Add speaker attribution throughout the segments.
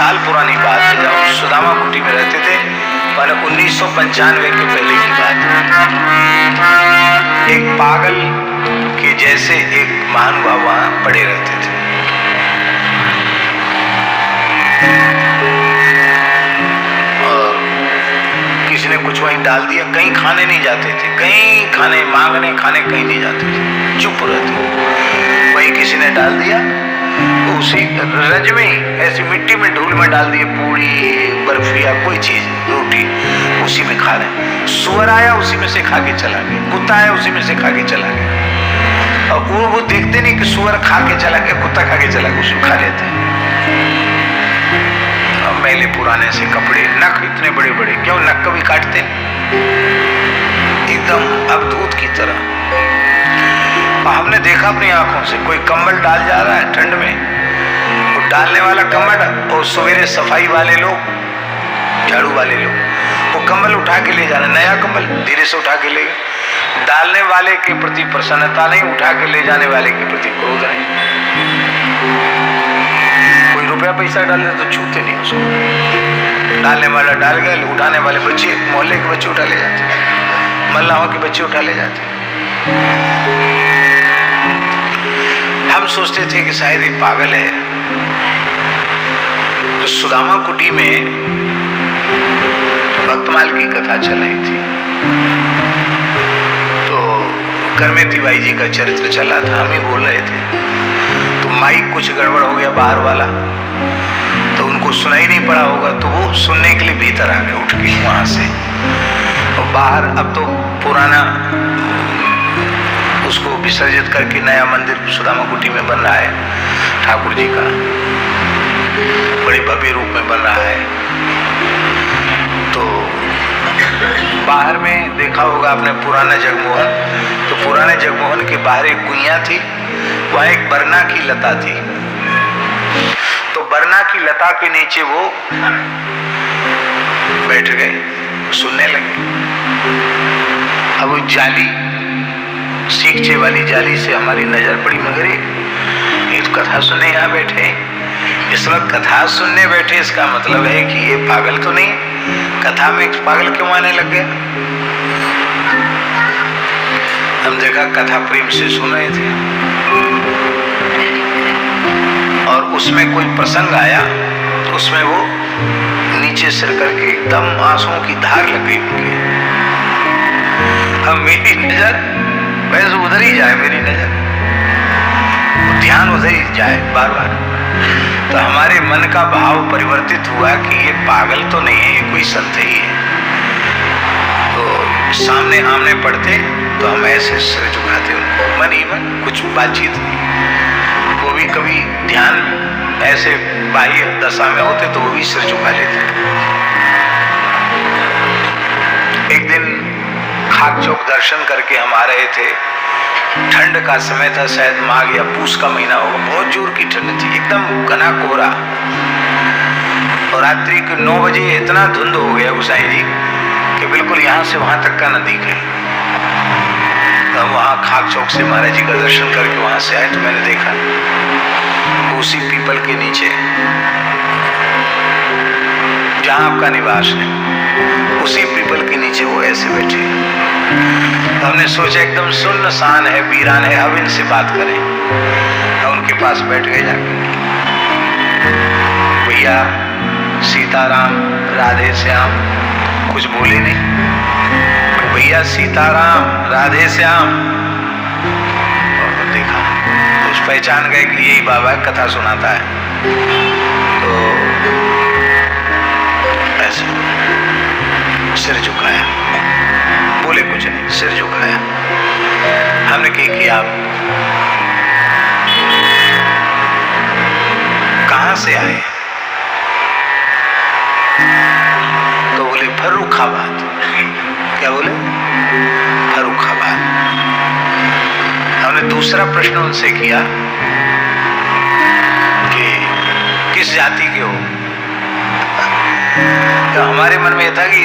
Speaker 1: साल पुरानी बात है, जब सुदामा कुटी में रहते थे, माने 1995 के पहले की बात है। एक पागल के जैसे एक महानुभाव वहां पड़े रहते थे। और किसी ने कुछ वहीं डाल दिया, कहीं खाने नहीं जाते थे, कहीं खाने मांगने खाने कहीं नहीं जाते थे, चुप रहते। वहीं किसी ने डाल दिया, उसी रज में ऐसी मिट्टी में धूल में डाल दिए, पूड़ी बर्फी या कोई चीज रोटी, उसी में खा रहे। सुअर आया उसी में से खा के चला गया, कुत्ता आया उसी में से खा के चला गया। और वो देखते नहीं कि सुअर खा के चला गया, कुत्ता खा के चला गया, उसको खा लेते हैं। मैले पुराने से कपड़े, नख इतने बड़े बड़े, क्यों नख कभी काटते एकदम अवधूत की तरह। हमने देखा अपनी आंखों से, कोई कंबल डाल जा रहा है ठंड में, वो डालने वाला कंबल, और सवेरे सफाई वाले लोग, झाड़ू वाले लोग, वो कंबल उठा के ले जा रहे, नया कंबल धीरे से उठा के ले गए। डालने वाले के प्रति प्रसन्नता नहीं, उठा के ले जाने वाले के प्रति क्रोध नहीं। कोई रुपया पैसा डाले तो छूते नहीं उसको, डालने वाला डाल गया, उठाने वाले बच्चे, मोहल्ले के बच्चे उठा ले जाते, मल्लाहों के बच्चे उठा ले जाते। हम सोचते थे कि शायद एक पागल है। तो सुदामा कुटी में भक्तमाल की कथा चल रही थी, तो करमे तिवारी जी का चरित्र चला था, हम ही बोल रहे थे। तो माइक कुछ गड़बड़ हो गया बाहर वाला, तो उनको सुनाई नहीं पड़ा होगा, तो वो सुनने के लिए भीतर आ गए उठ के वहां से। और बाहर अब तो पुराना उसको विसर्जित करके नया मंदिर सुदामा कुटी में बन रहा है, ठाकुर जी का बड़े भव्य रूप में बन रहा है। तो बाहर में देखा होगा आपने पुराना जगमोहन, तो पुराने जगमोहन के बाहर एक कुइयां थी, वहां एक बरना की लता थी। तो बरना की लता के नीचे वो बैठ गए, सुनने लगे। अब वो जाली, सीखचे वाली जाली से हमारी नजर पड़ी, मगर ये कथा सुनने यहाँ बैठे, इस वक्त कथा सुनने बैठे, इसका मतलब है कि ये पागल तो नहीं, कथा में पागल क्यों आने लग गया। हम देखा कथा प्रेम से सुन रहे थे, और उसमें कोई प्रसंग आया तो उसमें वो नीचे सिर करके एकदम आंसुओं की धार लग गई उनकी। अब मेरी नजर वैसे उधर ही जाए, मेरी नजर ध्यान उधर ही जाए बार बार, तो हमारे मन का भाव परिवर्तित हुआ कि ये पागल तो नहीं है, ये कोई संत ही है। तो सामने आमने पड़ते तो हम ऐसे सिर झुकाते उनको, मन ही मन, कुछ बातचीत नहीं। वो भी कभी ध्यान ऐसे बाह्य दशा में होते तो वो भी सिर झुका लेते। एक दिन खाक चौक दर्शन करके हम आ रहे थे, ठंड का समय था, शायद माघ या पूस का महीना होगा, बहुत जोर की ठंड थी, एकदम घना कोहरा। और रात्रि के 9 बजे इतना धुंध हो गया गोसाई जी कि बिल्कुल यहाँ से वहां तक का न दिखे। तो वहां खाक चौक से महाराज जी का दर्शन करके वहां से आए, तो मैंने देखा उसी पीपल के नीचे जहां आपका निवास है, उसी पीपल के नीचे वो ऐसे बैठे। तो हमने सोचा एकदम सुनसान है, वीरान है, अब इनसे बात करें। तो उनके पास बैठ गए जाके, भैया सीताराम राधे श्याम, कुछ बोले नहीं, भैया सीताराम राधे श्याम। और देखा तो उस पहचान गए कि यही बाबा कथा सुनाता है। तो ऐसे सिर झुकाया, बोले कुछ नहीं, सिर झुकाया। हमने कही कि आप कहां से आए? तो बोले फर्रुखाबाद। क्या बोले? फर्रुखाबाद। हमने दूसरा प्रश्न उनसे किया कि किस जाति के हो? तो हमारे मन में था कि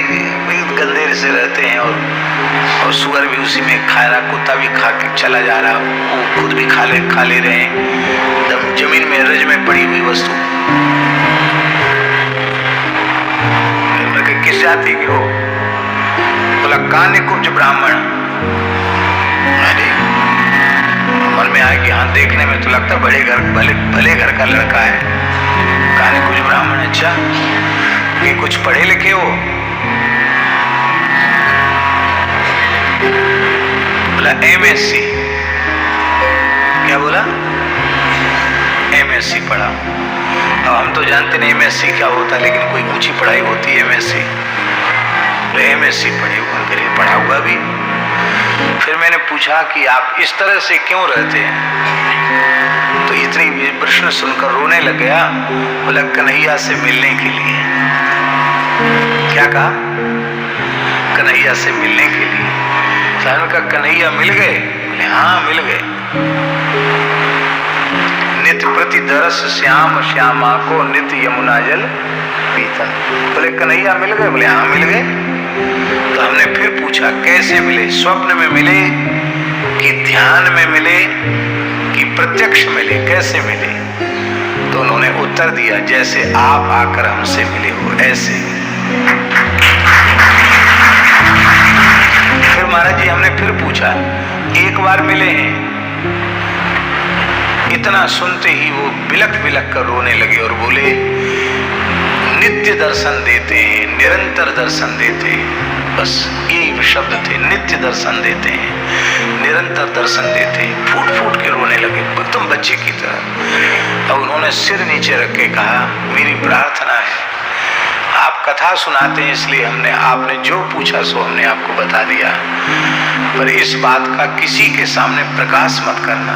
Speaker 1: गंदे से रहते हैं, और सुअर भी उसी में खा रहा, कुत्ता भी खा के चला जा रहा, वो खुद भी खा ले रहे हैं, जमीन में रज में पड़ी हुई वस्तु। जाति के हो? बोला कान्य कुब्ज ब्राह्मण। अरे मन में आया कि हाँ, देखने में तो लगता भले घर का लड़का है। कान्य कुब्ज ब्राह्मण, अच्छा ये कुछ पढ़े लिखे हो? बोला MSc। क्या बोला? MSc पढ़ा। अब हम तो जानते नहीं MSc क्या होता, लेकिन कोई ऊंची पढ़ाई होती है MSc। तो MSc पढ़े हुए, पढ़ा हुआ भी। फिर मैंने पूछा कि आप इस तरह से क्यों रहते हैं? तो इतनी प्रश्न सुनकर रोने लग गया। बोला कन्हैया से मिलने के लिए। क्या कहा? कन्हैया से मिलने के लिए। साहब का कन्हैया मिल गए? बोले हाँ मिल गए। नित्य प्रति दरस श्याम श्यामा को नित्य यमुना जल पीता। बोले कन्हैया मिल गए? बोले हाँ मिल गए। तो हमने फिर पूछा कैसे मिले? स्वप्न में मिले कि ध्यान में मिले कि प्रत्यक्ष मिले, कैसे मिले? तो उन्होंने उत्तर दिया जैसे आप आकर हमसे मिले हो ऐसे। फिर महाराज जी हमने फिर पूछा, एक बार मिले हैं? इतना सुनते ही वो बिलक बिलक कर रोने लगे और बोले नित्य दर्शन देते हैं, निरंतर दर्शन देते हैं। बस यही शब्द थे, नित्य दर्शन देते हैं, निरंतर दर्शन देते हैं। फूट फूट के रोने लगे एकदम बच्चे की तरह। और उन्होंने सिर नीचे रख के कहा मेरी प्रार्थना है, आप कथा सुनाते हैं इसलिए आपने जो पूछा सो हमने आपको बता दिया, पर इस बात का किसी के सामने प्रकाश मत करना।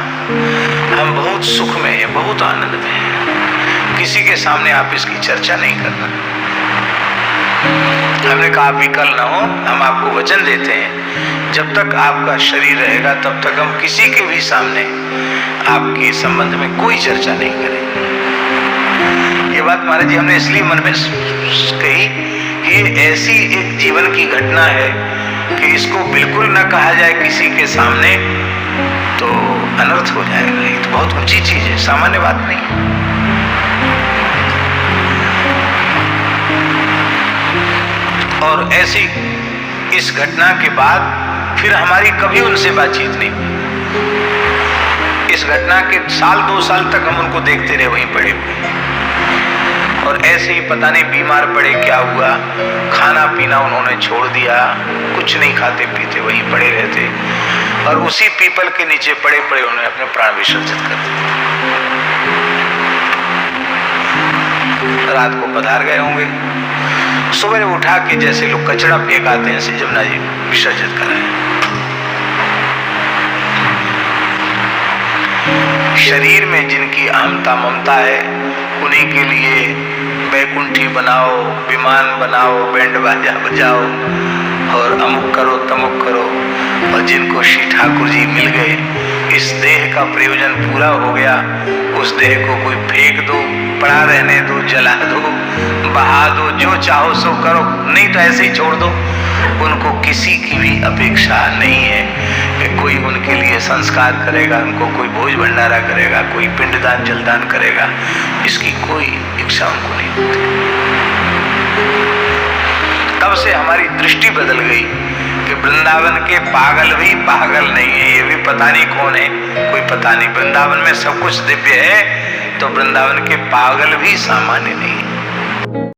Speaker 1: हम बहुत सुख में हैं, बहुत आनंद में हैं, किसी के सामने आप इसकी चर्चा नहीं करना। हमने कहा आप विकल न हो, हम आपको वचन देते हैं जब तक आपका शरीर रहेगा तब तक हम किसी के भी सामने आपके संबंध में कोई चर्चा नहीं करेंगे। ये बात महाराज जी हमने इसलिए मन में कही कि ये ऐसी एक जीवन की घटना है कि इसको बिल्कुल न कहा जाए किसी के सामने तो अनर्थ हो जाएगा। ये तो बहुत ऊंची चीज है, सामान्य बात नहीं। और ऐसी इस घटना के बाद फिर हमारी कभी उनसे बातचीत नहीं हुई। इस घटना के साल 2 साल तक हम उनको देखते रहे वहीं पड़े हुए, और ऐसे ही पता नहीं बीमार पड़े क्या हुआ, खाना पीना उन्होंने छोड़ दिया, कुछ नहीं खाते पीते वहीं पड़े रहते, और उसी पीपल के नीचे पड़े पड़े उन्होंने अपने प्राण विसर्जित कर दिए। रात को पधार गए होंगे, सुबह उठा के जैसे लोग कचरा फेंक आते हैं ऐसे जमुना जी विसर्जित कराए। शरीर में जिनकी अहमता ममता है उन्हीं के लिए बैकुंठी बनाओ, विमान बनाओ, बैंड बाजा बजाओ और अमुक करो तमुक करो, और जिनको श्री ठाकुर जी मिल गए, इस देह का प्रयोजन पूरा हो गया, उस देह को कोई फेंक दो, पड़ा रहने दो, जला दो, बहा दो, जो चाहो सो करो, नहीं तो ऐसे ही छोड़ दो। उनको किसी की भी अपेक्षा नहीं है कि कोई उनके लिए संस्कार करेगा, उनको कोई भोज भंडारा करेगा, कोई पिंडदान जलदान करेगा, इसकी कोई इच्छा उनको नहीं होती। तब से हमारी दृष्टि बदल गई कि वृंदावन के पागल भी पागल नहीं है, ये भी पता नहीं कौन है, कोई पता नहीं। वृंदावन में सब कुछ दिव्य है तो वृंदावन के पागल भी सामान्य नहीं है।